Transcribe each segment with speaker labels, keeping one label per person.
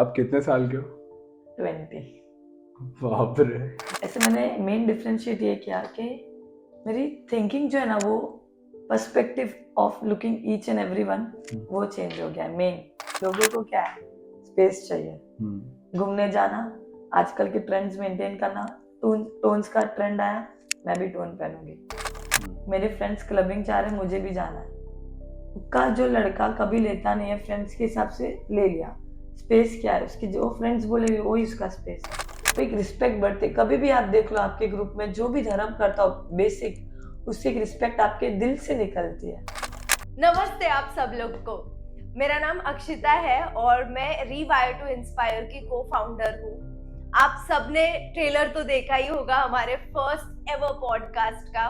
Speaker 1: आप कितने साल के हो?
Speaker 2: 20।
Speaker 1: बाप रे।
Speaker 2: ऐसे मैंने मेन डिफरेंशिएट ये किया कि मेरी थिंकिंग जो है ना, वो perspective of looking each and every one वो चेंज हो गया है। मेन लोगों को क्या है, स्पेस चाहिए, घूमने जाना, आजकल के ट्रेंड्स मेंटेन करना। टोन्स का ट्रेंड आया, मैं भी टोन पहनूंगी। मेरे फ्रेंड्स क्लबिंग चाह रहे हैं, मुझे भी जाना है। उसका जो लड़का कभी लेता नहीं है, फ्रेंड्स के हिसाब से ले लिया। स्पेस क्या है उसकी, जो फ्रेंड्स बोले वही उसका स्पेस है। तो एक रिस्पेक्ट बढ़ती। कभी भी आप देख लो आपके ग्रुप में जो भी धर्म करता हो बेसिक, उससे एक रिस्पेक्ट आपके दिल से निकलती है।
Speaker 3: नमस्ते आप सब लोग को, मेरा नाम अक्षिता है और मैं रीवायर टू इंस्पायर की को फाउंडर हूँ। आप सबने ट्रेलर तो देखा ही होगा हमारे फर्स्ट एवर पॉडकास्ट का,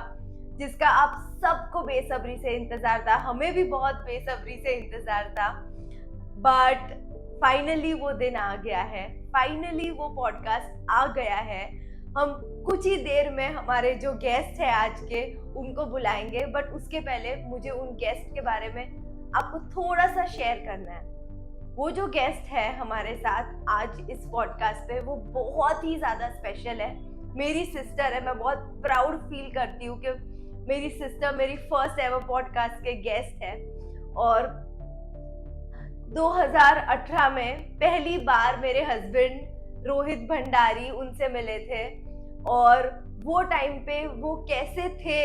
Speaker 3: जिसका आप सबको बेसब्री से इंतजार था, हमें भी बहुत बेसब्री से इंतजार था। बट फाइनली वो दिन आ गया है, फाइनली वो पॉडकास्ट आ गया है। हम कुछ ही देर में हमारे जो गेस्ट है आज के उनको बुलाएंगे, बट उसके पहले मुझे उन गेस्ट के बारे में आपको थोड़ा सा शेयर करना है। वो जो गेस्ट है हमारे साथ आज इस पॉडकास्ट पे, वो बहुत ही ज्यादा स्पेशल है। मेरी सिस्टर है, मैं बहुत प्राउड फील करती हूँ कि मेरी सिस्टर मेरी फर्स्ट एवर पॉडकास्ट के गेस्ट है। और 2018 में पहली बार मेरे हस्बैंड रोहित भंडारी उनसे मिले थे, और वो टाइम पे वो कैसे थे,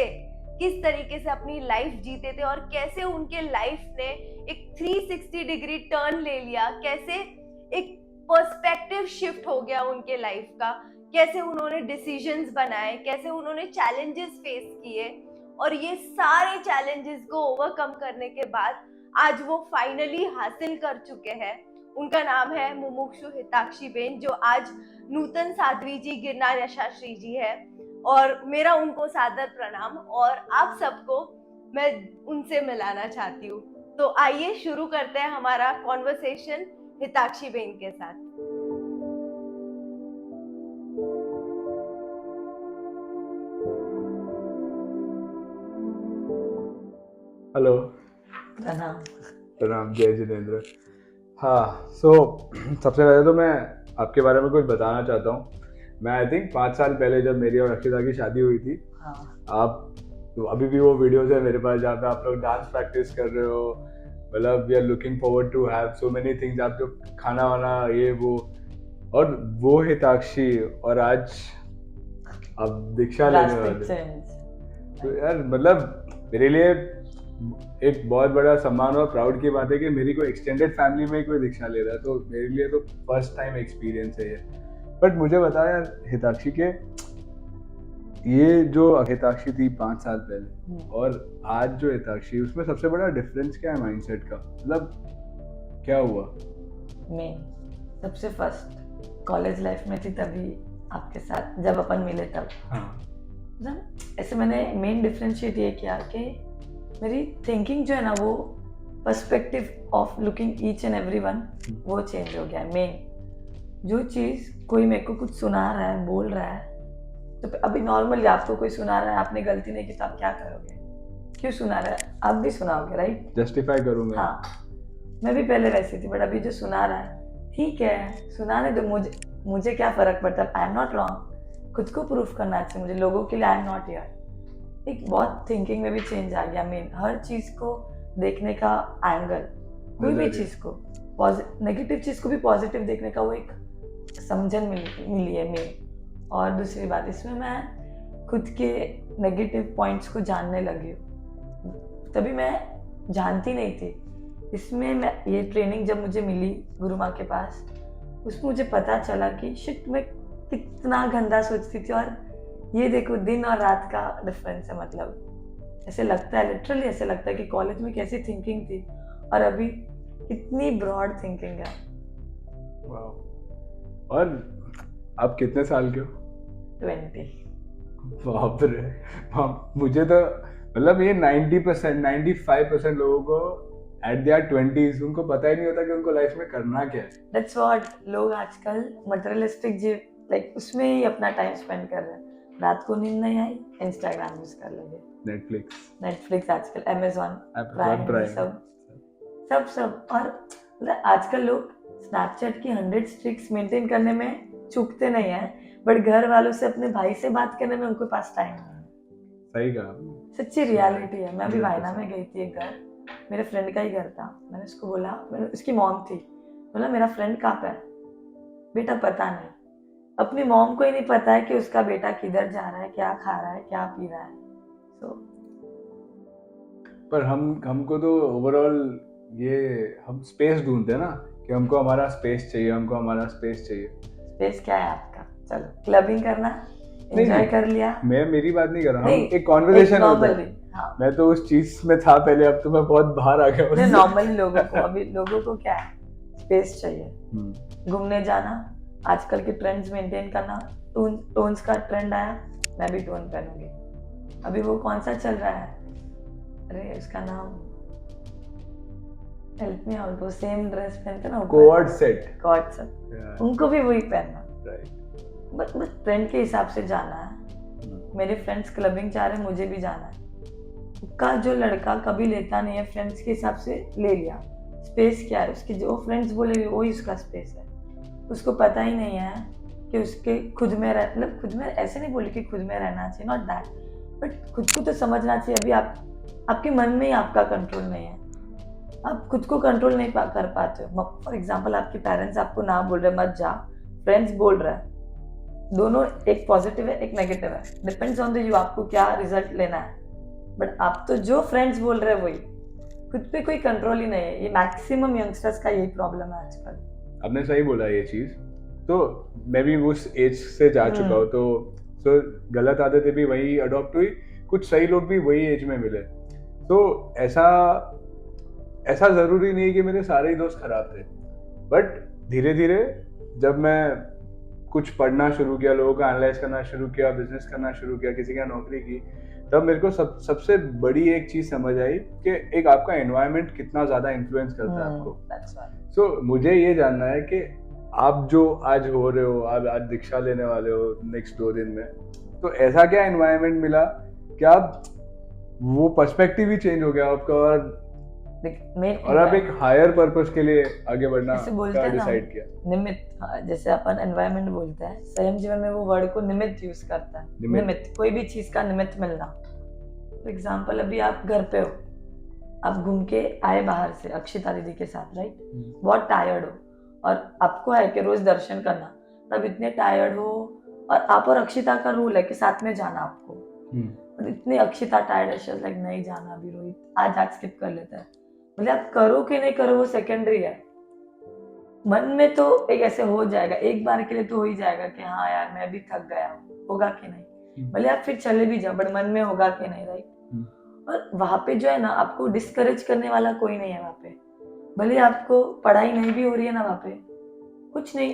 Speaker 3: किस तरीके से अपनी लाइफ जीते थे, और कैसे उनके लाइफ ने एक 360 डिग्री टर्न ले लिया, कैसे एक पर्सपेक्टिव शिफ्ट हो गया उनके लाइफ का, कैसे उन्होंने डिसीजंस बनाए, कैसे उन्होंने चैलेंजेस फेस किए, और ये सारे चैलेंजेस को ओवरकम करने के बाद आज वो फाइनली हासिल कर चुके हैं। उनका नाम है मुमुक्षु हिताक्षी बेन, जो आज नूतन साध्वी जी गिरनार यशाश्री जी है, और मेरा उनको सादर प्रणाम। और आप सबको मैं उनसे मिलाना चाहती हूँ। तो आइए शुरू करते हैं हमारा कॉन्वर्सेशन हिताक्षी बेन के साथ।
Speaker 1: हेलो।
Speaker 2: प्रणाम।
Speaker 1: प्रणाम, जय जिनेंद्र। हाँ, सबसे पहले तो मैं आपके बारे में कुछ बताना चाहता हूँ। मैं आई थिंक 5 साल पहले जब मेरी और अक्षिता की शादी हुई थी, आप तो अभी भी वो वीडियोस है मेरे पास जहाँ पे आप लोग डांस प्रैक्टिस कर रहे हो। मतलब we are looking forward to have so many things, आप जो खाना वाना ये वो, और वो हिताक्षी और आज आप दीक्षा लेने वाले। तो यार मतलब मेरे लिए एक बहुत बड़ा सम्मान और प्राउड की बात है कि मेरी कोई एक्सटेंडेड फैमिली में कोई दीक्षा ले रहा है, तो मेरे लिए तो फर्स्ट टाइम एक्सपीरियंस है ये। बट मुझे बता यार हिताक्षी के, ये जो हिताक्षी थी 5 साल पहले और आज जो हिताक्षी, उसमें सबसे बड़ा डिफरेंस क्या है माइंडसेट का? मतलब क्या हुआ?
Speaker 2: मैं सबसे फर्स्ट कॉलेज लाइफ में थी, तभी आपके साथ जब अपन मिले तब। ऐसे मैंने मेन डिफरेंशिएट ये किया कि मेरी थिंकिंग जो है ना, वो perspective of looking each and every one वो चेंज हो गया है। मेन जो चीज़, कोई मेरे को कुछ सुना रहा है, बोल रहा है, तो अभी नॉर्मली आपको कोई सुना रहा है, आपने गलती नहीं की तो आप क्या करोगे? क्यों सुना रहा है? आप भी सुनाओगे, राइट?
Speaker 1: जस्टिफाई करूंगा।
Speaker 2: हाँ, मैं भी पहले वैसी थी, बट अभी जो सुना रहा है, ठीक है सुनाने दो, मुझे क्या फर्क पड़ता है? I am not wrong. खुद को प्रूफ करना चाहिए मुझे, लोगों के लिए आई एम नॉट हियर। एक बहुत थिंकिंग में भी चेंज आ गया। मेन हर चीज को देखने का एंगल, कोई भी चीज को, नेगेटिव चीज को भी पॉजिटिव देखने का वो एक समझन मिली है मेन। और दूसरी बात, इसमें मैं खुद के नेगेटिव पॉइंट्स को जानने लगी हूँ, तभी मैं जानती नहीं थी। इसमें मैं ये ट्रेनिंग जब मुझे मिली गुरु माँ के पास, उसमें मुझे पता चला कि शिट, मैं कितना गंदा सोचती थी, और ये देखो दिन और रात का डिफरेंस है। मतलब ऐसे लगता है, लिटरली ऐसे लगता है कि कॉलेज में कैसी थिंकिंग थी और अभी कितनी ब्रॉड थिंकिंग है।
Speaker 1: और आप कितने साल के हो?
Speaker 2: 20।
Speaker 1: बाप रे। मुझे तो मतलब ये 90% 95% लोगों को एट देयर 20s उनको पता ही नहीं होता कि उनको लाइफ में करना क्या है।
Speaker 2: दैट्स व्हाट लोग आजकल मटेरियलिस्टिक जीव, लाइक उसमें ही अपना टाइम स्पेंड कर रहे हैं। रात को नींद नहीं आई, इंस्टाग्राम यूज कर लगे, नेटफ्लिक्स आजकल, अमेज़न प्राइम, सब। और आजकल लोग स्नैपचैट की 100 स्ट्रिक्स मेंटेन करने में चूकते नहीं है, बट घर वालों से अपने भाई से बात करने में उनके पास टाइम नहीं है।
Speaker 1: सही कहा आपने।
Speaker 2: सच्ची रियलिटी है। मैं अभी
Speaker 1: 100%।
Speaker 2: वायना में गई थी एक घर, मेरे फ्रेंड का ही घर था। मैंने उसको बोला, मैंने उसकी मॉम थी, बोला मेरा फ्रेंड कहाँ पे है? बेटा पता नहीं। अपनी मॉम को ही नहीं पता है कि उसका बेटा किधर जा रहा है, क्या खा रहा है, क्या पी रहा है। सो
Speaker 1: पर हमको तो ओवरऑल ये हम स्पेस ढूंढते हैं ना, कि हमको हमारा स्पेस चाहिए, हमको हमारा स्पेस चाहिए।
Speaker 2: स्पेस क्या है आपका? चलो क्लबिंग करना,
Speaker 1: नहीं
Speaker 2: एंजॉय
Speaker 1: नहीं,
Speaker 2: कर लिया।
Speaker 1: मैं मेरी बात नहीं कर रहा, हम
Speaker 2: नहीं,
Speaker 1: एक कॉन्वर्सेशन होता
Speaker 2: नॉर्मली,
Speaker 1: है।
Speaker 2: हाँ,
Speaker 1: मैं तो उस चीज में था पहले, अब तो मैं बहुत बाहर आ गया
Speaker 2: नहीं
Speaker 1: उससे।
Speaker 2: नॉर्मली लोगों को, अभी लोगों को क्या है, स्पेस चाहिए।
Speaker 1: हम्म।
Speaker 2: घूमने जाना, आजकल के ट्रेंड्स मेंटेन करना। टोन्स का ट्रेंड आया, मैं भी टोन पहनूंगी। अभी वो कौन सा चल रहा है, अरे उसका नाम हेल्प मी आउट, वो सेम ड्रेस पहनते ना,
Speaker 1: coord set.
Speaker 2: Cord set,
Speaker 1: Yeah,
Speaker 2: उनको भी वही पहनना।
Speaker 1: right.
Speaker 2: बस ट्रेंड के हिसाब से जाना है। मेरे फ्रेंड्स क्लबिंग जा रहे हैं, मुझे भी जाना है। का जो लड़का कभी लेता नहीं है, फ्रेंड्स के हिसाब से ले लिया। स्पेस क्या है उसकी, जो फ्रेंड्स बोले वही उसका स्पेस है। उसको पता ही नहीं है कि उसके खुद में मतलब खुद में, ऐसे नहीं बोले कि खुद में रहना चाहिए, नॉट दैट, बट खुद को तो समझना चाहिए। अभी आपके मन में ही आपका कंट्रोल नहीं है, आप खुद को कंट्रोल नहीं कर पाते हो। फॉर एग्जाम्पल, आपके पेरेंट्स आपको ना बोल रहे मत जा, फ्रेंड्स बोल रहे हैं, दोनों एक पॉजिटिव है एक नेगेटिव है, डिपेंड्स ऑन द यू, आपको क्या रिजल्ट लेना है। बट आप तो जो फ्रेंड्स बोल रहे हैं वही, खुद पे कोई कंट्रोल ही नहीं है। ये मैक्सिमम यंगस्टर्स का यही प्रॉब्लम है आजकल।
Speaker 1: आपने सही बोला ये चीज। तो मैं भी उस एज से जा चुका हूँ, तो गलत आदतें भी वही अडॉप्ट हुई, कुछ सही लोग भी वही एज में मिले। तो ऐसा जरूरी नहीं कि मेरे सारे ही दोस्त खराब थे, बट धीरे धीरे जब मैं कुछ पढ़ना शुरू किया, लोगों का एनालाइज करना शुरू किया, बिजनेस करना शुरू किया, किसी का नौकरी की, तब मेरे को सबसे बड़ी एक चीज समझ आई कि एक आपका एनवायरनमेंट कितना ज्यादा इन्फ्लुएंस करता है आपको। सो मुझे ये जानना है कि आप जो आज हो रहे हो, आप आज दीक्षा लेने वाले हो नेक्स्ट 2 दिन में, तो ऐसा क्या एनवायरनमेंट मिला कि आप वो पर्सपेक्टिव ही चेंज हो गया आपका, और आप एक हायर पर्पस के लिए आगे बढ़ना का डिसाइड किया?
Speaker 2: निमित्त, जैसे अपन एनवायरनमेंट बोलते हैं, संयम जीवन में वो वर्ड को निमित्त यूज करता है। निमित्त, कोई भी चीज का निमित्त मिलना। फॉर एग्जाम्पल, अभी आप घर पे हो, आप घूम के आए बाहर से अक्षिता दीदी के साथ, राइट, बहुत टायर्ड हो, और आपको है कि रोज दर्शन करना, तब इतने टायर्ड हो, और आप और अक्षिता का रूल है कि साथ में जाना आपको, और इतनी अक्षिता टायर्ड है, लाइक नहीं जाना अभी रोहित, आज स्किप कर लेता है। मतलब आप करो कि नहीं करो वो सेकेंडरी है। मन में तो एक ऐसे हो जाएगा, एक बार के लिए तो हो ही जाएगा कि हाँ यार मैं अभी थक गया हूँ, होगा कि नहीं, भले आप फिर चले भी जाओ, बट मन में होगा कि नहीं, राइट। और वहां पे जो है ना, आपको डिस्करेज करने वाला कोई नहीं है वहां पे। भले आपको पढ़ाई नहीं भी हो रही है ना वहां पे, कुछ नहीं,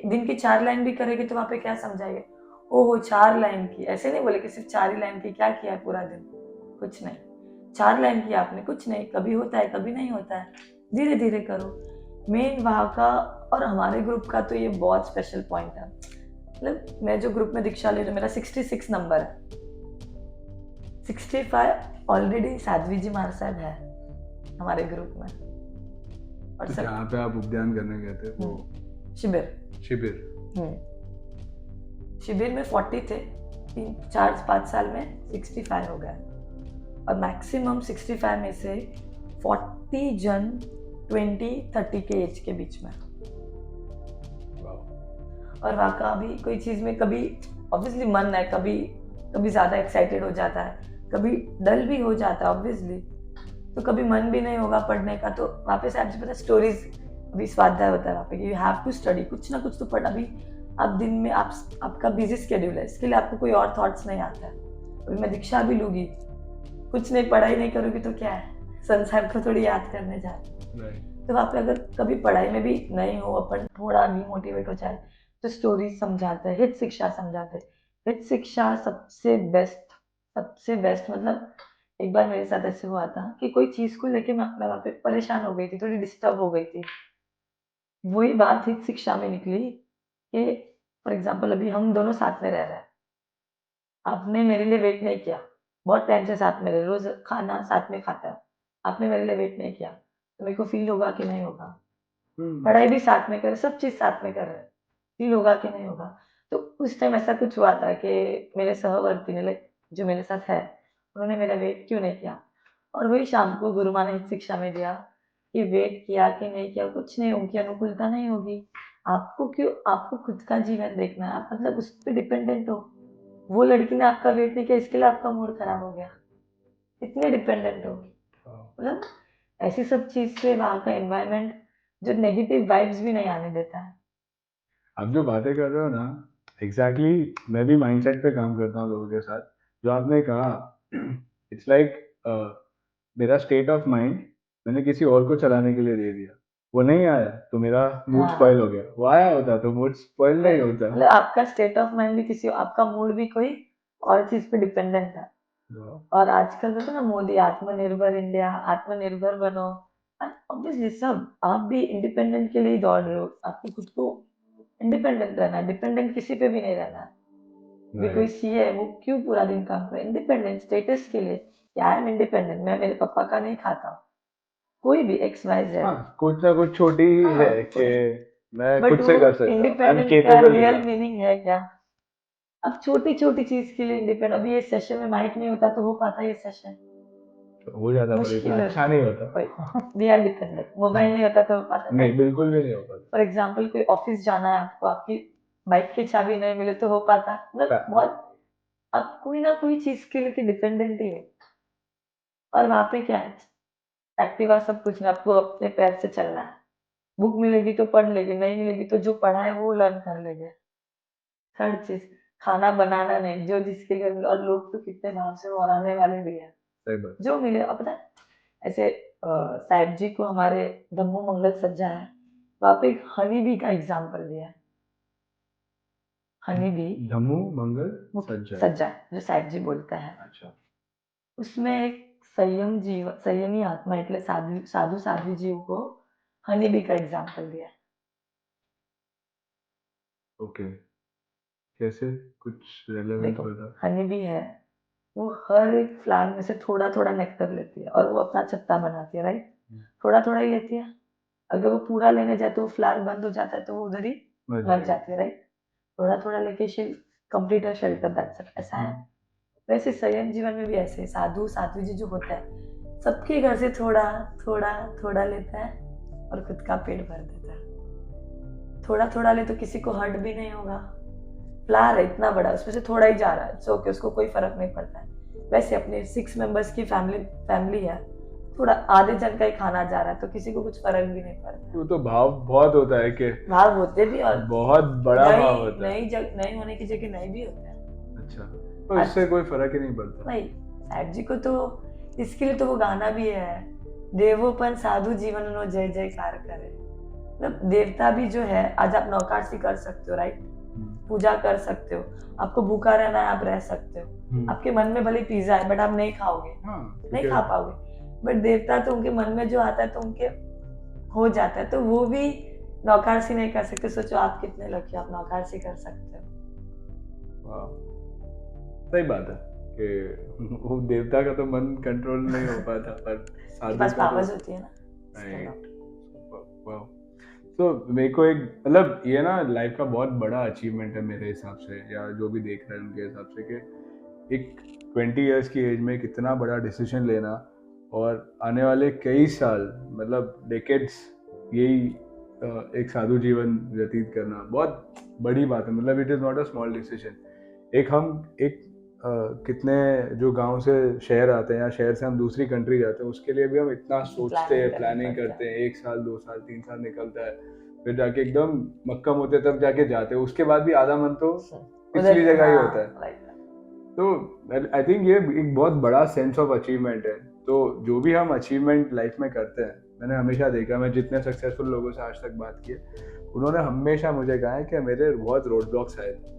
Speaker 2: दिन की 4 लाइन भी करेगी तो वहां पे क्या समझाएंगे, ओहो 4 लाइन की, ऐसे नहीं बोले कि सिर्फ 4 ही लाइन की, क्या किया है पूरा दिन, कुछ नहीं, 4 लाइन की आपने, कुछ नहीं, कभी होता है कभी नहीं होता है, धीरे धीरे करो। मेन वहाँ का और हमारे ग्रुप का तो ये बहुत स्पेशल पॉइंट है। मतलब मैं जो ग्रुप में दीक्षा ले रही हूँ, मेरा 66 नंबर है, 65 ऑलरेडी साध्वी जी मार साहब है हमारे ग्रुप में। और
Speaker 1: तो जहाँ पे आप उपध्यान करने गए थे वो शिविर
Speaker 2: शिविर में 40 थे, 4-5 साल में 65 हो गए, और मैक्सिमम 65 में से 40 जन 20-30 के एज के बीच में। और वहाँ का भी कोई चीज़ में कभी ऑब्वियसली मन है, कभी ज़्यादा एक्साइटेड हो जाता है, कभी डल भी हो जाता है ऑब्वियसली, तो कभी मन भी नहीं होगा पढ़ने का। तो वहाँ पे साहब जी पता स्टोरीज, अभी स्वाध्याय होता है वहाँ पे, यू हैव टू स्टडी, कुछ ना कुछ तो पढ़। अभी आप दिन में आपका बिजी स्केड्यूल है, इसके लिए आपको कोई और थॉट्स नहीं आता है। अभी मैं दीक्षा भी लूँगी, कुछ नहीं, पढ़ाई नहीं करूँगी तो क्या है, संसार को थोड़ी याद करने जाए। तो वहाँ पे अगर कभी पढ़ाई में भी नहीं हो, अपन थोड़ा भी मोटिवेट हो जाए, तो स्टोरी समझाते हैं, हित शिक्षा समझाते हैं। हित शिक्षा सबसे बेस्ट मतलब एक बार मेरे साथ ऐसे हुआ था कि कोई चीज को लेके मैं वहाँ पे परेशान हो गई थी, थोड़ी डिस्टर्ब हो गई थी। वही बात हित शिक्षा में निकली कि फॉर एग्जाम्पल अभी हम दोनों साथ में रह रहे हैं, आपने मेरे लिए वेट नहीं किया, बहुत टाइम से साथ में रहे, रोज खाना साथ में खाता है, आपने मेरे लिए वेट नहीं किया, तो मेरे को फील होगा कि नहीं होगा? पढ़ाई भी साथ में कर, सब चीज साथ में कर रहे हैं, फील होगा कि नहीं होगा। तो उस टाइम ऐसा कुछ हुआ था कि मेरे सहवर्ती ने, लाइक जो मेरे साथ है, उन्होंने मेरा वेट क्यों नहीं किया, और वही शाम को गुरु माँ ने एक शिक्षा में दिया कि वेट किया कि नहीं किया कुछ नहीं, उनकी अनुकूलता नहीं होगी। आपको क्यों, आपको खुद का जीवन देखना है, आप मतलब उस पर डिपेंडेंट हो। वो लड़की ने आपका वेट नहीं किया, इसके लिए आपका मूड खराब हो गया, इतने डिपेंडेंट हो। मतलब ऐसी सब चीज से वहाँ का एनवायरनमेंट जो नेगेटिव वाइब्स भी नहीं आने देता है।
Speaker 1: आप जो बातें कर रहे हो ना, एग्जैक्टली मैं भी माइंडसेट पे काम करता हूँ लोगों के साथ। जो आपने कहा, इट्स लाइक मेरा स्टेट ऑफ माइंड मैंने किसी और को चलाने के लिए दे दिया, वो नहीं आया तो मेरा मूड
Speaker 2: हाँ।
Speaker 1: स्पॉइल हो गया, वो आया होता तो मूड स्पॉइल नहीं होता।
Speaker 2: मतलब आपका स्टेट ऑफ माइंड भी किसी, आपका मूड भी कोई और चीज पे डिपेंडेंट है। और आजकल देखो ना, मोदी आत्मनिर्भर इंडिया, आत्मनिर्भर बनो, ऑब्वियसली सब आप भी इंडिपेंडेंट के लिए ही दौड़ रहे हो। आपको खुद को इंडिपेंडेंट रहना है, डिपेंडेंट किसी पे भी नहीं रहना है। भी कोई सी है वो क्यों पूरा दिन काम करे, इंडिपेंडेंट स्टेटस के लिए कि आई एम इंडिपेंडेंट, मैं मेरे पापा का नहीं खाता हूँ, कोई भी एक्स वाई जेड।
Speaker 1: हाँ, कुछ ना कुछ छोटी ही
Speaker 2: हाँ,
Speaker 1: है कि मैं
Speaker 2: बट
Speaker 1: खुद से
Speaker 2: वो
Speaker 1: कर सकता हूँ, आई एम
Speaker 2: इंडिपेंडेंट का
Speaker 1: केपेबल
Speaker 2: रियल
Speaker 1: इनफ।
Speaker 2: मीनिंग है क्या? अब छोटी छोटी चीज के लिए इंडिपेंडेंट, अभी ये सेशन में माइक नहीं होता तो हो पाता ये सेशन?
Speaker 1: हो जाता पर
Speaker 2: मुश्किल
Speaker 1: इतना
Speaker 2: है।
Speaker 1: अच्छा नहीं होता।
Speaker 2: वी आर डिपेंडेंट, मोबाइल नहीं होता तो हो पाता
Speaker 1: नहीं, बिल्कुल भी नहीं हो पाता।
Speaker 2: फॉर एग्जाम्पल कोई ऑफिस जाना है आपको, आपकी बाइक की चाबी नहीं मिले तो हो पाता? मतलब बहुत, आप कोई ना कोई चीज के लिए डिपेंडेंट ही है। और वहां पे क्या है, एक्टिवा सब कुछ नहीं, आपको अपने पैर से चलना है। बुक मिलेगी तो पढ़ लेगी, नहीं मिलेगी तो जो पढ़ा है वो लर्न कर लेंगे। हर चीज, खाना बनाना नहीं, जो जिसके घर में, और लोग तो कितने भाव से बनाने वाले भी है,
Speaker 1: सही बात।
Speaker 2: जो मिले। अब पता है, ऐसे साहिब जी को हमारे धम्मो मंगल सज्जा है, वहाँ पे एक हनी बी का एग्जाम्पल दिया है। हनी बी
Speaker 1: धम्मो मंगल सज्जा।
Speaker 2: सज्जा जो साहिब जी बोलता है,
Speaker 1: अच्छा।
Speaker 2: उसमें एक संयम जीव, संयमी आत्मा એટલે साधु साधु साध्वी जीव को हनी बी का एग्जाम्पल दिया है।
Speaker 1: ओके, कैसे, कुछ रेलेवेंस
Speaker 2: देखो,
Speaker 1: बता।
Speaker 2: हनी बी है, वो हर एक फ्लावर में से थोड़ा थोड़ा नेक्टर लेती है और वो अपना छत्ता बनाती है, राइट? थोड़ा थोड़ा ही लेती है। अगर वो पूरा लेने जाए तो वो फ्लावर बंद हो जाता है, तो वो उधर ही लग जाती है, राइट? थोड़ा थोड़ा लेके she complete a shelter, that's it, ऐसा है। वैसे संयम जीवन में भी ऐसे साधु साध्वी जी जो होता है, सबके घर से थोड़ा थोड़ा थोड़ा लेता है और खुद का पेट भर देता है। थोड़ा थोड़ा ले तो किसी को हर्ट भी नहीं होगा। फ्लावर है इतना बड़ा, उसमें से थोड़ा ही जा रहा है, सो कि उसको कोई फर्क नहीं पड़ता है। वैसे अपने 6 मेंबर्स की फैमिली है, थोड़ा आधे जन का ही खाना जा रहा है तो किसी को कुछ फर्क भी नहीं पड़ता।
Speaker 1: वो तो भाव बहुत होता है कि
Speaker 2: भाव होते भी, और
Speaker 1: बहुत बड़ा भाव होता है।
Speaker 2: नई होने की जगह नहीं भी होता है।
Speaker 1: अच्छा, तो इससे कोई फर्क ही नहीं पड़ता।
Speaker 2: नहीं, साहिब जी को तो इसके लिए तो वो गाना भी है, देवोपन साधु जीवन नो जय जयकार करे। मतलब देवता भी जो है, आज आप नौकाशी कर सकते हो, राइट? पूजा कर सकते हो, आपको भूखा रहना है आप रह सकते हो, आपके मन में भले पिज्जा है बट आप नहीं खाओगे, नहीं खा पाओगे। बट देवता तो उनके मन में जो आता है तो उनके हो जाता है, तो वो भी नौकाशी नहीं कर सकते। सोचो आप कितने लकी, आप नौकाशी कर सकते हो।
Speaker 1: सही बात है कि वो देवता का तो मन कंट्रोल नहीं हो पाता, पर साधु
Speaker 2: पास
Speaker 1: का
Speaker 2: पावर्स
Speaker 1: तो
Speaker 2: होती है ना।
Speaker 1: राइट। वाओ। तो मेरे को एक, मतलब ये ना लाइफ का बहुत बड़ा अचीवमेंट है मेरे हिसाब से, या जो भी देख रहे हैं उनके हिसाब से, कि एक 20 इयर्स की एज में कितना बड़ा डिसीजन लेना और आने वाले कई साल, मतलब डेकेड्स, यही एक साधु जीवन व्यतीत करना बहुत बड़ी बात है। मतलब it is not a small decision. एक कितने जो गांव से शहर आते हैं या शहर से हम दूसरी कंट्री जाते हैं, उसके लिए भी हम इतना सोचते हैं, प्लानिंग करते हैं, 1 साल 2 साल 3 साल निकलता है, फिर जाके एकदम मक्कम होते तब जाके जाते हैं। उसके बाद भी आधा मन तो पिछली जगह ही होता है। तो आई थिंक ये एक बहुत बड़ा सेंस ऑफ अचीवमेंट है। तो जो भी हम अचीवमेंट लाइफ में करते हैं, मैंने हमेशा देखा, मैं जितने सक्सेसफुल लोगों से आज तक बात की है, उन्होंने हमेशा मुझे कहा है कि मेरे बहुत रोड ब्लॉक्स आए थे,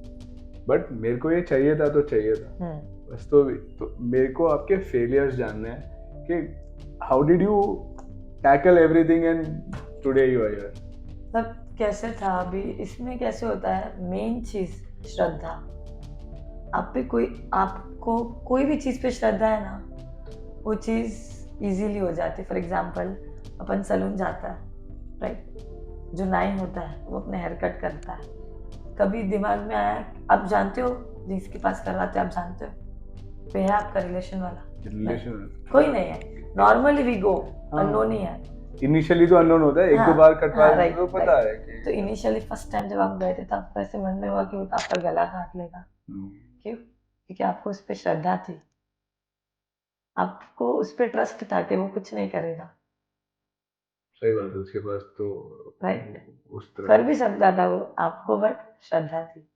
Speaker 1: बट मेरे को ये चाहिए था तो चाहिए था बस। तो मेरे को आपके फेलियर्स जानने हैं कि how did you tackle everything and today you are here.
Speaker 2: तब कैसे था, अभी इसमें कैसे होता है, मेन चीज श्रद्धा। आप पे कोई, आपको कोई भी चीज पे श्रद्धा है ना, वो चीज इजीली हो जाती है। फॉर एग्जाम्पल अपन सलून जाता है, राइट? जो नाई होता है वो अपने हेयर कट करता है, कभी दिमाग में आया, आप जानते हो जिसके पास करवाते हो, आप जानते हो कोई है आपका रिलेशन वाला?
Speaker 1: रिलेशन
Speaker 2: कोई नहीं है, नॉर्मली वी गो,
Speaker 1: हाँ।
Speaker 2: अननोन ही है।
Speaker 1: इनिशियली तो अननोन होता है, एक दो
Speaker 2: हाँ,
Speaker 1: बार कटवाए
Speaker 2: right,
Speaker 1: तो पता
Speaker 2: right.
Speaker 1: है कि
Speaker 2: तो इनिशियली फर्स्ट टाइम जब आप गए थे तो आपको ऐसे मन में हुआ कि वो तो आपका गला काट लेगा, क्यों? क्योंकि आपको उस पर श्रद्धा थी, आपको उस पर ट्रस्ट था कि वो कुछ नहीं करेगा,
Speaker 1: सही बात है, उसके पास तो
Speaker 2: राइट?
Speaker 1: उस तरह
Speaker 2: कर भी सकता था वो आपको, बट श्रद्धा थी।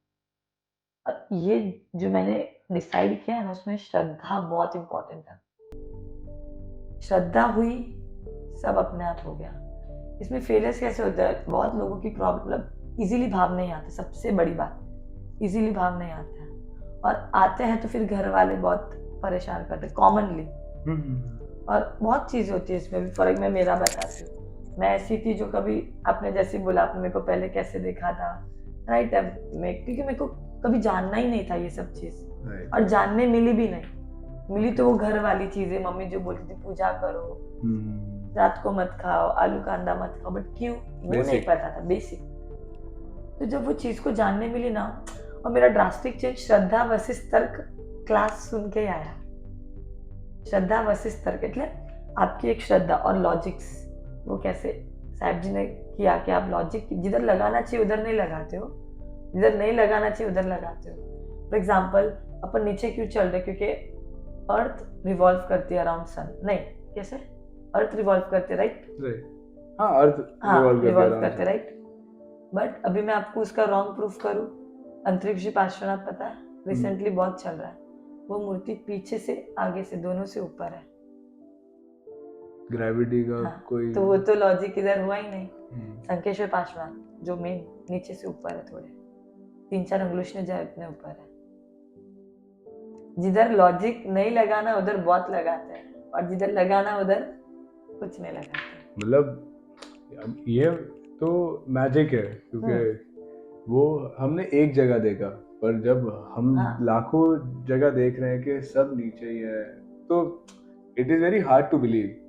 Speaker 2: और ये जो मैंने डिसाइड किया है ना, उसमें श्रद्धा बहुत इम्पोर्टेंट है। श्रद्धा हुई, सब अपने आप हो गया। इसमें फेलियर्स कैसे होता है, बहुत लोगों की प्रॉब्लम इजीली भाव नहीं आते, सबसे बड़ी बात इजीली भाव नहीं आते हैं, और आते हैं तो फिर घर वाले बहुत परेशान करते हैं कॉमनली। और बहुत चीज़ होती है इसमें भी, फर्क मैं मेरा बताती हूँ। मैं ऐसी थी जो कभी, आपने जैसे बोला, आपने मेरे को पहले कैसे देखा था, राइट? क्योंकि मेरे को कभी जानना ही नहीं था ये सब चीज़, और जानने मिली भी नहीं। मिली तो वो घर वाली चीज़ें, मम्मी जो बोलती थी पूजा करो, रात को मत खाओ, आलू कांदा मत खाओ, बट क्यों वो नहीं पता था, बेसिक। तो जब वो चीज़ को जानने मिली ना, और मेरा ड्रास्टिक चेंज श्रद्धा वर्सेस तर्क क्लास सुन के आया। श्रद्धा वर्सेस तर्क એટલે आपकी एक श्रद्धा और लॉजिक्स, वो कैसे साहब जी ने किया कि आप लॉजिक जिधर लगाना चाहिए उधर नहीं लगाते हो, जिधर नहीं लगाना चाहिए उधर लगाते हो। फॉर एग्जाम्पल, अपन नीचे क्यों चल रहे, क्योंकि अर्थ रिवॉल्व करती है अराउंड सन, नहीं कैसे, अर्थ रिवॉल्व करती है, राइट?
Speaker 1: हाँ, अर्थ
Speaker 2: रिवॉल्व करते, राइट? बट अभी मैं आपको उसका रॉन्ग प्रूफ करूं, अंतरिक्ष पार्श्वनाथ पता है, रिसेंटली बहुत चल रहा है, वो मूर्ति पीछे से आगे से दोनों से ऊपर है,
Speaker 1: ग्रेविटी का कोई,
Speaker 2: तो वो तो लॉजिक इधर हुआ ही नहीं। संकेश्वर पार्श्वनाथ जो मेन नीचे से ऊपर है, थोड़े 3-4 अंगुलिश ने जाए इतने ऊपर है। जिधर लॉजिक नहीं लगाना उधर बहुत लगाते हैं, और जिधर लगाना उधर कुछ नहीं लगाते।
Speaker 1: मतलब ये तो मैजिक है, क्योंकि वो हमने एक जगह देखा, पर जब हम लाखों जगह देख रहे हैं कि सब नीचे ही है, तो it is very hard to believe,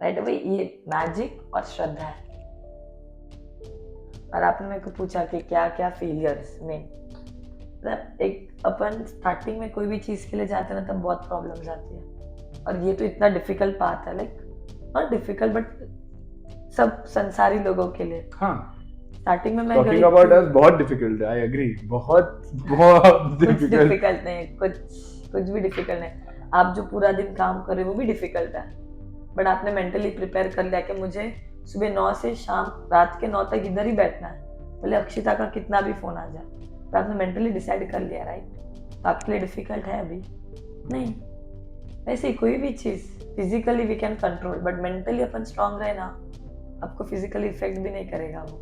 Speaker 2: right? भाई ये मैजिक और श्रद्धा है। और आपने मेरे को पूछा कि क्या क्या फेलियर्स में, मतलब एक अपन स्टार्टिंग में कोई भी चीज के लिए जाते हैं ना, तब बहुत प्रॉब्लम्स आती है, और ये तो इतना डिफिकल्ट पाथ है, लाइक नॉट डिफिकल्ट बट सब संसारी लोगों के लिए।
Speaker 1: हाँ,
Speaker 2: स्टार्टिंग में मैं
Speaker 1: टॉकिंग अबाउट अस बहुत डिफिकल्ट है, आई एग्री, बहुत
Speaker 2: डिफिकल्ट नहीं, कुछ भी डिफिकल्ट नहीं। आप जो पूरा दिन काम कर रहे हो वो भी डिफिकल्ट है, बट आपने मेंटली प्रिपेयर कर लिया कि मुझे सुबह 9 से शाम रात के 9 तक इधर ही बैठना है, बोले अक्षिता का कितना भी फोन आ जाए, तो आपने मेंटली डिसाइड कर लिया, राइट? तो आपके लिए डिफिकल्ट है अभी नहीं। वैसे कोई भी चीज physically we can control, but mentally अपन स्ट्रांग रहे ना, आपको फिजिकली इफेक्ट भी नहीं करेगा वो।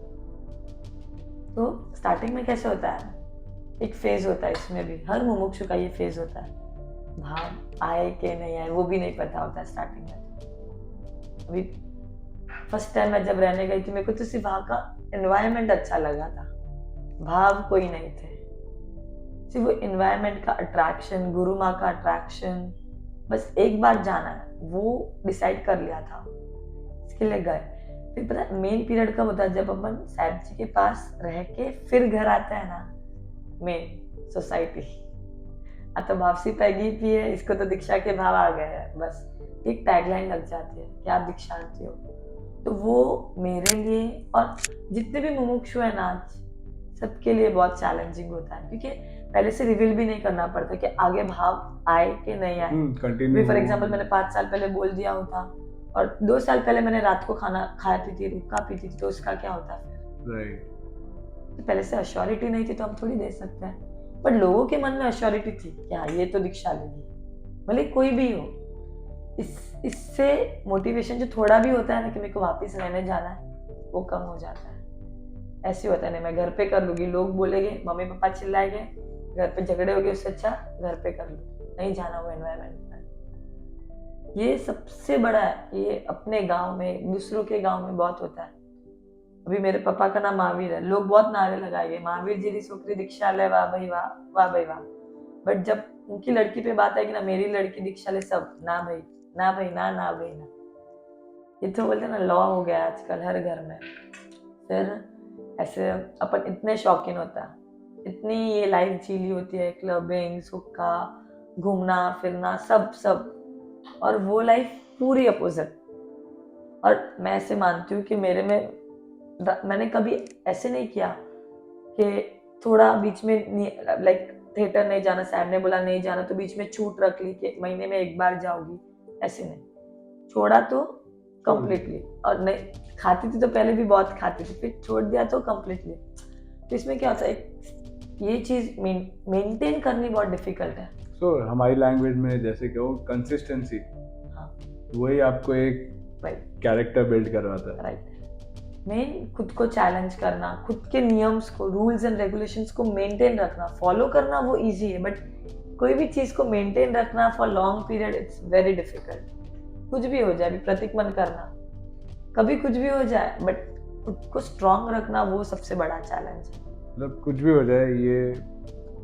Speaker 2: तो स्टार्टिंग में कैसे होता है, एक फेज होता है, इसमें भी हर मुमुक्षु का ये फेज होता है, भाव आए कि नहीं आए वो भी नहीं पता होता है स्टार्टिंग में। अभी फर्स्ट टाइम मैं जब रहने गई थी, मेरे को तो सिर्फ वहाँ का एनवायरनमेंट अच्छा लगा था, भाव कोई नहीं थे, सिर्फ वो एनवायरनमेंट का अट्रैक्शन, गुरु माँ का अट्रैक्शन, बस एक बार जाना है वो डिसाइड कर लिया था, इसके लिए गए। फिर पता है मेन पीरियड कब होता है, जब अपन साहब जी के पास रह के फिर घर आते हैं ना, मेन सोसाइटी तो भावसी पैगी भी है, इसको तो दीक्षा के भाव आ गए हैं, बस एक टैगलाइन लग जाती है कि आप दीक्षार्थी हो। तो वो मेरे लिए और जितने भी मुमुक्षु है ना आज, सबके लिए बहुत चैलेंजिंग होता है, क्योंकि पहले से रिवील भी नहीं करना पड़ता कि आगे भाव आए कि नहीं आए। फॉर एग्जाम्पल मैंने 5 साल पहले बोल दिया होता, और 2 साल पहले मैंने रात को खाना खाती थी, रुक्का पीती थी, तो उसका क्या होता फिर, राइट? तो पहले से अश्योरिटी नहीं थी तो हम थोड़ी दे सकते हैं, पर लोगों के मन में अश्योरिटी थी कि हाँ ये तो दीक्षा लेगी, भले कोई भी हो। इससे मोटिवेशन जो थोड़ा भी होता है ना कि मेरे को वापस रहने जाना है, वो कम हो जाता है। ऐसे होता है नहीं, मैं घर पे कर लूंगी, लोग बोलेंगे, मम्मी पापा चिल्लाएंगे, घर पे झगड़े हो गए, उससे अच्छा घर पे कर लूँ, नहीं जाना वो एनवायरनमेंट में। ये सबसे बड़ा है, ये अपने गांव में, दूसरों के गांव में बहुत होता है। अभी मेरे पापा का नाम महावीर है, लोग बहुत नारे लगाएंगे, महावीर जी की छोकरी दीक्षा ले, वाह भाई वाह, वाह भाई वाह। बट जब उनकी लड़की पे बात आएगी ना, मेरी लड़की दीक्षा ले, सब ना भाई ना भाई ना, ना भाई ना। ये तो बोलते ना लॉ हो गया आजकल हर घर में, फिर ऐसे अपन इतने शौकीन होता है, इतनी ये लाइफ जी ली होती है, क्लबिंग, हुक्का, घूमना फिरना, सब सब, और वो लाइफ पूरी अपोजिट। और मैं ऐसे मानती हूँ कि मैंने कभी ऐसे नहीं किया कि थोड़ा बीच में लाइक थिएटर नहीं जाना, सैम ने बोला नहीं जाना तो बीच में छूट रख ली कि महीने में एक बार जाओगी, ऐसे नहीं, छोड़ा तो कंप्लीटली। और नहीं खाती थी तो पहले भी बहुत खाती थी, फिर छोड़ दिया तो कंप्लीटली। तो इसमें क्या होता है, ये चीज मेंटेन करनी बहुत डिफिकल्ट है।
Speaker 1: सो हमारी लैंग्वेज में जैसे कहो कंसिस्टेंसी,
Speaker 2: हाँ
Speaker 1: वही आपको एक
Speaker 2: राइट
Speaker 1: कैरेक्टर बिल्ड करवाता है।
Speaker 2: राइट। मेन खुद को चैलेंज करना, खुद के नियम्स को, रूल्स एंड रेगुलेशंस को मेंटेन रखना, फॉलो करना वो इजी है, बट कोई भी चीज को मेंटेन रखना for long period it's very difficult. कुछ भी हो जाए, अभी प्रतिक्रमण करना, कभी कुछ भी हो जाए, बट खुद को स्ट्रांग रखना वो सबसे बड़ा चैलेंज है।
Speaker 1: मतलब कुछ भी हो जाए, ये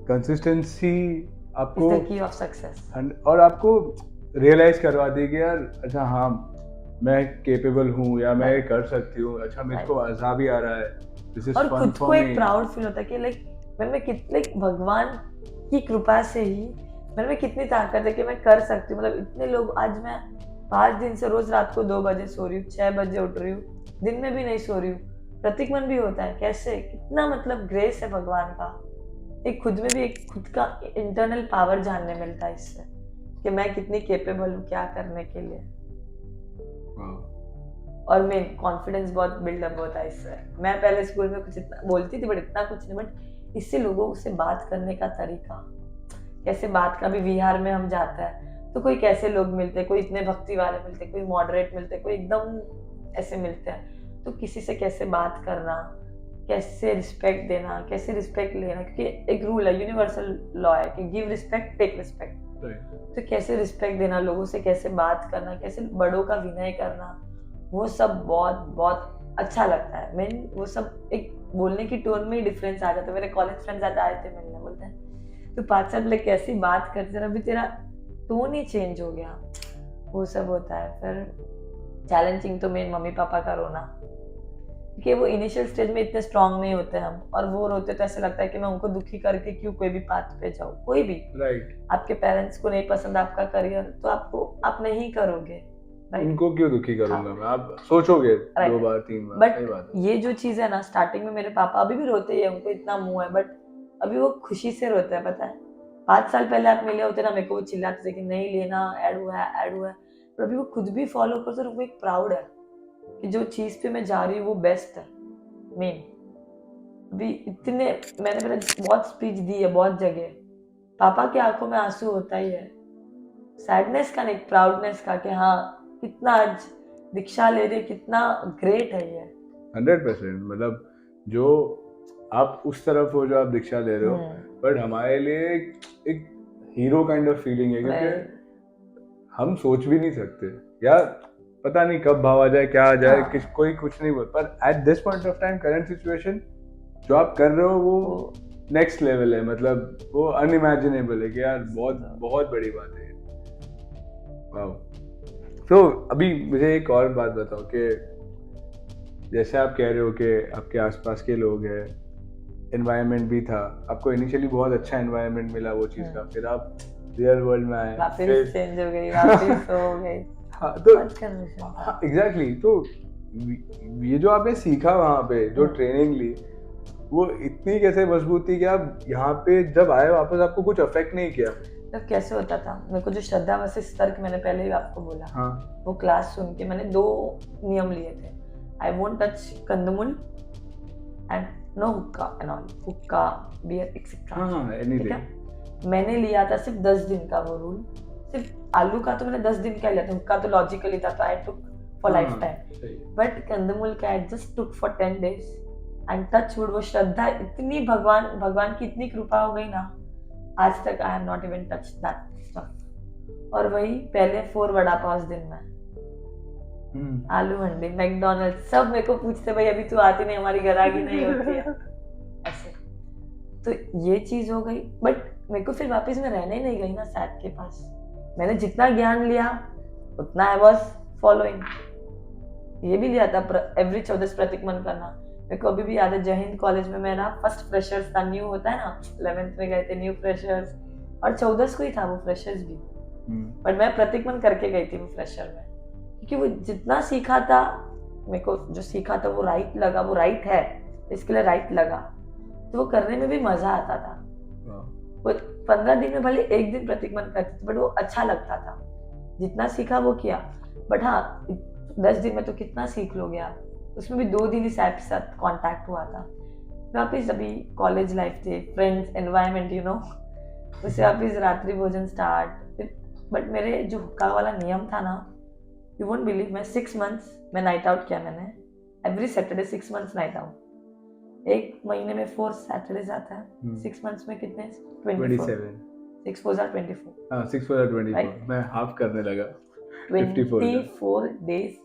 Speaker 1: कंसिस्टेंसी आपको
Speaker 2: is the key of success.
Speaker 1: और आपको रियलाइज करवा दी कि यार अच्छा हाँ मैं केपेबल हूँ या मैं
Speaker 2: Right.
Speaker 1: कर सकती हूँ, अच्छा मेरे को मजा भी आ रहा है, दिस इज
Speaker 2: और
Speaker 1: फन
Speaker 2: खुद
Speaker 1: फॉर
Speaker 2: को एक
Speaker 1: मी।
Speaker 2: प्राउड फील होता है कि मैं कितने भगवान की कृपा से ही में कितनी ताकत है कि मैं कर सकती हूँ। मतलब इतने लोग, आज मैं 5 दिन से रोज रात को 2 बजे सो रही हूँ, 6 बजे उठ रही हूँ, दिन में भी नहीं सो रही हूँ, प्रतिक्रमण भी होता है, कैसे, कितना मतलब ग्रेस है भगवान का। एक खुद में भी एक खुद का इंटरनल पावर जानने मिलता है इससे कि मैं कितनी केपेबल हूँ क्या करने के लिए। और मेन कॉन्फिडेंस बहुत बिल्डअप होता है इससे। मैं पहले स्कूल में कुछ इतना बोलती थी, बट इतना कुछ नहीं, बट इससे लोगों से बात करने का तरीका, कैसे बात का भी, विहार में हम जाते हैं तो कोई कैसे लोग मिलते हैं, कोई इतने भक्ति वाले मिलते हैं, कोई मॉडरेट मिलते हैं, कोई एकदम ऐसे मिलते हैं, तो किसी से कैसे बात करना, कैसे रिस्पेक्ट देना, कैसे रिस्पेक्ट लेना, क्योंकि एक रूल है, यूनिवर्सल लॉ है कि गिव रिस्पेक्ट टेक रिस्पेक्ट। तो कैसे रिस्पेक्ट देना, लोगों से कैसे बात करना, कैसे बड़ों का विनय करना, वो सब बहुत बहुत अच्छा लगता है। मेन वो सब एक बोलने की टोन में ही डिफरेंस आ जाता है। मेरे कॉलेज फ्रेंड्स आए थे मिलने, बोलते हैं तो 5 साल पहले कैसी बात करते थे, अभी तेरा टोन ही चेंज हो गया, वो सब होता है। फिर चैलेंजिंग तो मेन मम्मी पापा का रोना, क्योंकि वो इनिशियल स्टेज में इतने स्ट्रांग नहीं होते हम, और वो रोते तो ऐसा लगता है कि मैं उनको दुखी करके क्यों कोई भी पाथ पे जाऊँ। कोई भी
Speaker 1: राइट,
Speaker 2: आपके पेरेंट्स को नहीं पसंद आपका करियर, तो आप नहीं करोगे,
Speaker 1: उनको क्यों दुखी करूंगा मैं, आप सोचोगे 2 बार 3 बार। सही बात
Speaker 2: बट ये जो चीज है ना, स्टार्टिंग में मेरे पापा अभी भी रोते हैं, उनको इतना मुंह है, बट अभी वो खुशी से रोते हैं, पता है। 5 साल पहले आप मिले होते ना, मेरे को वो चिल्लाते थे कि नहीं लेना, ऐड हुआ है, पर अभी वो खुद भी फॉलो करते हैं, उनको एक प्राउड है कि जो चीज पे मैं जा रही हूँ वो बेस्ट है। मेन अभी इतने मैंने बहुत स्पीच दी है बहुत जगह, पापा की आंखों में आंसू होता ही है, सैडनेस का नहीं, प्राउडनेस का, कि हाँ कितना आज दीक्षा ले रहे, कितना ग्रेट है ये।
Speaker 1: 100%। मतलब जो आप उस तरफ हो, जो आप दीक्षा ले रहे हो, बट हमारे लिए एक हीरो काइंड ऑफ फीलिंग है, क्योंकि हम सोच भी नहीं सकते यार, पता नहीं कब भाव आ जाए, क्या आ जाए, कोई कुछ नहीं बोल, पर at this point of time current situation जो आप कर रहे हो वो नेक्स्ट लेवल है, मतलब वो अनइमेजिनेबल है कि यार बहुत बहुत बड़ी बात है। वाओ। तो अभी मुझे एक और बात बताओ कि जैसे आप कह रहे हो कि आपके आसपास के लोग हैं, एनवायरनमेंट भी था, आपको इनिशियली बहुत अच्छा एनवायरनमेंट मिला वो चीज़ का, फिर आप रियल वर्ल्ड में आए,
Speaker 2: वापस चेंज हो गई, वापस हो गई।
Speaker 1: हाँ तो हाँ एग्जैक्टली। तो ये जो आपने सीखा वहाँ पे, जो ट्रेनिंग ली, वो इतनी कैसे मजबूत थी कि आप यहाँ पे जब आए वापस आपको कुछ अफेक्ट नहीं किया?
Speaker 2: तब कैसे होता था, मेरे को जो श्रद्धा वशिष्ठ तर्क मैंने पहले ही आपको बोला,
Speaker 1: हाँ,
Speaker 2: वो क्लास सुन के मैंने 2 नियम लिए थे, आई वोंट टच कंदमूल एंड नो हुक्का एंड ऑल, हुक्का बियर एक्सेट्रा।
Speaker 1: हाँ,
Speaker 2: ठीक है, मैंने लिया था सिर्फ 10 दिन का वो रूल, सिर्फ आलू का तो मैंने 10 दिन का लिया था, हुक्का तो लॉजिकली था तो I took for lifetime, but कंदमूल का I just took for 10 days and touch wood, वो श्रद्धा इतनी, भगवान की इतनी कृपा हो गई ना, आज तक I have not even touch that stuff. और वही पहले 4 वड़ा पाव दिन में, आलू हंडी, मैकडॉनल्ड, सब मेरे को पूछते भाई अभी तू आती नहीं, हमारी ग्राहकी नहीं होती है ऐसे। तो ये चीज हो गई, बट मेरे को फिर वापस मैं रहने ही नहीं गई ना सैट के पास। मैंने जितना ज्ञान लिया उतना आई वाज फॉलोइंग। ये भी लिया था एवरी 14 प्रतिक्रमण करना, मेरे को अभी भी याद है, जय हिंद कॉलेज में मेरा फर्स्ट फ्रेशर्स था, न्यू होता है ना, 11th में गए थे न्यू फ्रेशर्स, और 14 को ही था वो फ्रेशर्स भी, बट मैं प्रतिकमन करके गई थी वो फ्रेशर में, क्योंकि वो जितना सीखा था मेरे को, जो सीखा था वो राइट लगा, वो राइट है, इसके लिए राइट लगा, तो वो करने में भी मजा आता था। वो 15 दिन में भले एक दिन प्रतिकमन करती थी, बट वो अच्छा लगता था, जितना सीखा वो किया। बट हाँ, 10 दिन में तो कितना सीख लोगे आप, उसमें भी 2 दिन ही साहब के साथ कांटेक्ट हुआ था। वापिस अभी कॉलेज लाइफ थे, फ्रेंड्स, एनवायरनमेंट, यू नो, उससे वापिस रात्रि भोजन स्टार्ट। बट मेरे जो हुक्का वाला नियम था ना, यू वोंट बिलीव, मैं 6 मंथ्स में नाइट आउट किया मैंने, every Saturday 6 months night out. एक महीने में 4 सैटरडेज आता है, 6 मंथ्स में कितने?
Speaker 1: 27।
Speaker 2: 6 4 24,
Speaker 1: हाँ 6 4 24,
Speaker 2: Right.
Speaker 1: मैं हाफ करने लगा।
Speaker 2: 24 डेज,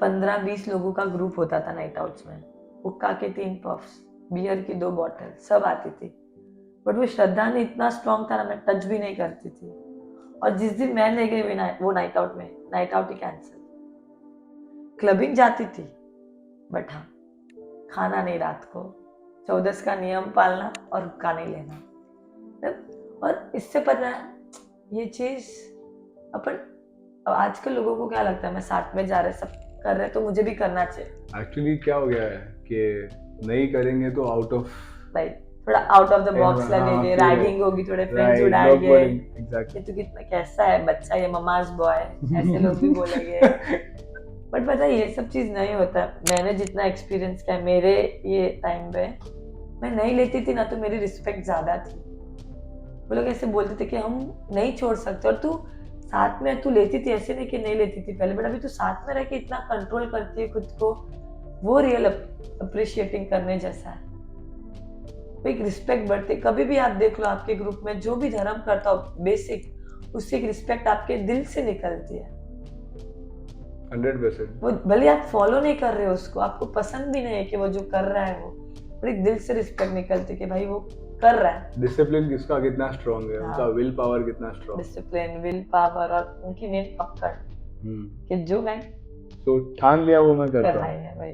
Speaker 2: 15-20 लोगों का ग्रुप होता था नाइट आउट्स में, हुक्का के 3 पफ्स, बियर की 2 बॉटल, सब आती थी। बट वो श्रद्धा ने इतना स्ट्रॉन्ग था ना, मैं टच भी नहीं करती थी। और जिस दिन मैं ले गई वो नाइट आउट में, नाइट आउट ही कैंसिल। क्लबिंग जाती थी, बट हाँ, खाना नहीं रात को, 14 का नियम पालना और हुक्का नहीं लेना। और इससे पता है ये चीज अपन, अब आजकल लोगों को क्या लगता है, मैं साथ में जा रहे, सब कर रहे, तो मुझे भी करना चाहिए।
Speaker 1: एक्चुअली क्या हो गया है कि नहीं करेंगे तो आउट ऑफ,
Speaker 2: राइट, थोड़ा आउट ऑफ द बॉक्स लगेंगे, रैगिंग होगी, थोड़े फ्रेंड्स उड़ाएंगे,
Speaker 1: एग्जैक्टली,
Speaker 2: ये तो कितना कैसा है बच्चा, ये ममाज बॉय, ऐसे लोग भी बोलेंगे। बट पता है ये सब चीज नहीं होता। मैंने जितना एक्सपीरियंस किया मेरे ये टाइम पे, मैं नहीं लेती थी ना तो मेरी रिस्पेक्ट ज्यादा थी। वो लोग ऐसे बोलते थे कि हम नहीं छोड़ सकते, और तू साथ में तू लेती थी, ऐसे नहीं कि नहीं लेती थी पहले, बट अभी तू साथ में रह के इतना कंट्रोल करती है खुद को, वो रियल अप्रिशिएटिंग करने जैसा है। वो एक रिस्पेक्ट बढ़ती, कभी भी आप देख लो आपके ग्रुप में जो भी धर्म करता हो बेसिक, उससे एक रिस्पेक्ट आपके दिल से निकलती है।
Speaker 1: 100%।
Speaker 2: वो भले आप फॉलो नहीं कर रहे हो उसको, आपको पसंद भी नहीं है कि वो जो कर रहा है वो, पर एक दिल से रिस्पेक्ट निकलती है कि भाई वो कर रहा है।
Speaker 1: डिसिप्लिन किसका कितना स्ट्रांग है, उनका विल पावर कितना स्ट्रांग,
Speaker 2: डिसिप्लिन, विल पावर, और उनकी मेन पकड़ कि जो मैं
Speaker 1: तो ठान लिया वो मैं करता
Speaker 2: करना
Speaker 1: हूँ।
Speaker 2: ही है भाई।